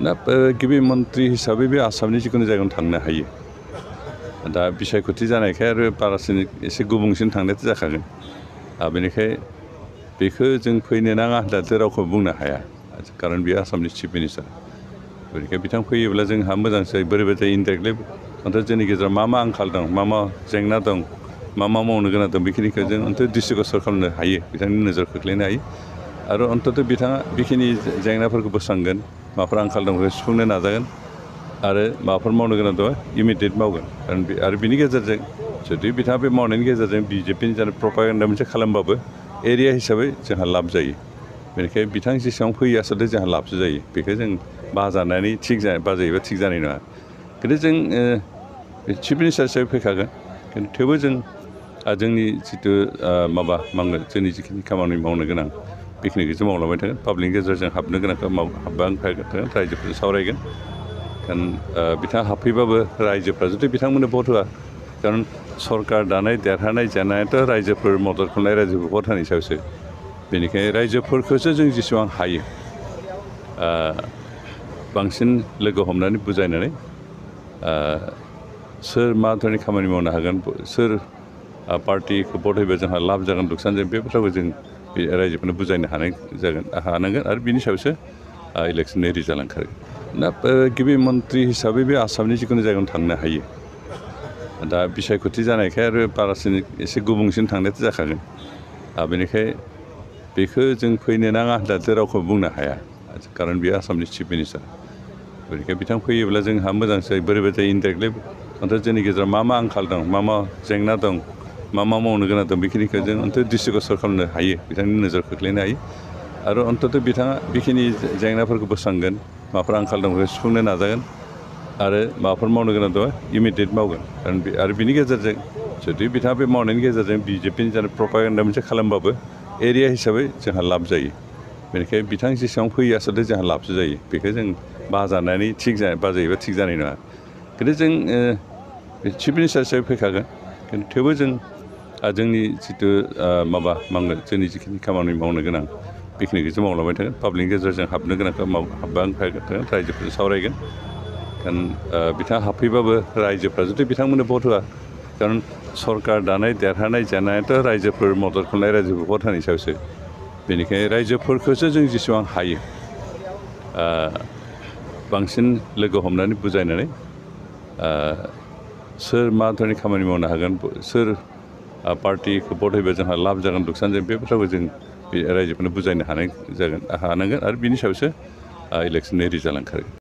दा गिबि मन्त्रि हिसाबै बे आसामनि जिखुनु जायगायावनो थांनो हायो। दा बिसायख'थि जानायखाय आरो बारासिन एसे गुबुंसिन थांनायाथ' जाखागोन। बेनिखाय बेखौ जों फैनो नाङा होननानैथ' रावखौ बुंनो हाया, खारन बेयो आसामनि चिफ मिनिस्टार। बेनिखाय बिथां फैयोब्ला जोंहा मोजांसो बोरैबा जायो इनडाइरेक्टलि अन्थ'थ' जोंनि गेजेराव मा आंखाल दं, मा जेंना दं, मा मावनो गोनां दं, बेखिनिखौ जों अन्थ'थ' दृष्टिगोचर खालामनो हायो, बिथांनि नोजोर खोख्लैनो हायो। आरो अन्थ'थ' बिथाङा बेखिनि जेंनाफोरखौ बोस्रांगोन, माबाफोर आंखाल दं बेखौ सुफुंनो नाजागोन आरो माबाफोर मावनो गोनां दं इमिडियेट मावगोन। आरो बिनि गेजेरजों जुदि बिथाङा बे मावनायनि गेजेरजों बिजेपिनि जानाय प्रपागान्डा मोनसे खालामबाबो एरिया हिसाबै जोंहा लाब जायो। बेनिखायनो बिथां जेसेबां फैयो आसलथे जोंहा लाबसो जायो। बेखौ जों बाजानानै बाजायोबा थिग जानाय नङा। खिन्थु जों चिफ मिनिस्टार हिसाबै फैखागोन, खिन्थु थेवबो जों जोंनि जिथु जोंनि जिखिनि खामानि मावनो गोनां बेखिनिखौसो मावलांबाय थागोन। पाब्लिकनि गेजेरजों हाबनो गोनांखौ हाबबाय थागोन, रायजोफोरजों सावरायगोन। खारन बिथाङा हाबफैबाबो रायजोफ्रा जुदि बिथांमोननो भट होआ, खारन सरकार दानाय देरहानाय जेननायाथ' रायजोफोर मदद खालामनाय रायजोफोर भट होनायनि सायावसो। बेनिखायनो रायजोफोरखौसो जों जेसेबां हायो बांसिन लोगो हमनानै बुजायनानै सोर मा धरनि खामानि मावनो हागोन, सोर पार्टिखौ भट होयोबा जोंहा लाब जागोन लुकसान जागोन, बे बाथ्राखौ जों बे रायजोफोरनो बुजायनो हानांगोन आरो बिनि सायावसो इलेक्सननि रिजाल्ट ओंखारगोन। दा गिबि मन्त्रि हिसाबै बे आसामनि जिखुनु जायगायावनो थांनो हायो। दा बिसायख'थि जानायखाय आरो बारासिन एसे गुबुंसिन थांनायाथ' जाखागोन। बेनिखाय बेखौ जों फैनो नाङा होननानैथ' रावखौ बुंनो हाया, खारन बेयो आसामनि चिफ मिनिस्टार। बेनिखाय बिथां फैयोब्ला जोंहा मोजांसो बोरैबा जायो इनडाइरेक्टलि अन्थ'थ' जोंनि गेजेराव मा आंखाल दं, मा जेंना दं, मा मावनो गोनां दं, बेखिनिखौ जों अन्थ'थ' दृष्टिगोचर खालामनो हायो, बिथांनि नोजोर खोख्लैनो हायो। आरो अन्थ'थ' बिथाङा बेखिनि जेंनाफोरखौ बोस्रांगोन, माबाफोर आंखाल दं बेखौ सुफुंनो नाजागोन आरो माबाफोर मावनो गोनां दं इमिडियेट मावगोन। आरो बिनि गेजेरजों जुदि बिथाङा बे मावनायनि गेजेरजों बिजेपिनि जानाय प्रपागान्डा मोनसे खालामबाबो एरिया हिसाबै जोंहा लाब जायो। बेनिखायनो बिथां जेसेबां फैयो आसलथे जोंहा लाबसो जायो। बेखौ जों बाजानानै बाजायोबा थिग जानाय नङा। खिन्थु जों चिफ मिनिस्टार हिसाबै फैखागोन, खिन्थु थेवबो जों जोंनि जिथु जोंनि जिखिनि खामानि मावनो गोनां बेखिनिखौसो मावलांबाय थागोन। पाब्लिकनि गेजेरजों हाबनो गोनांखौ हाबबाय थागोन, रायजोफोरजों सावरायगोन। खारन बिथाङा हाबफैबाबो रायजोफ्रा जुदि बिथांमोननो भट होआ, खारन सरकार दानाय देरहानाय जेननायाथ' रायजोफोर मदद खालामनाय रायजोफोर भट होनायनि सायावसो। बेनिखायनो रायजोफोरखौसो जों जेसेबां हायो बांसिन लोगो हमनानै बुजायनानै सोर मा धरनि खामानि मावनो हागोन, सोर पार्टिखौ भट होयोबा जोंहा लाब जागोन लुकसान जागोन, बे बाथ्राखौ जों बे रायजोफोरनो बुजायनो हानांगोन आरो बिनि सायावसो इलेक्सननि रिजाल्ट ओंखारगोन।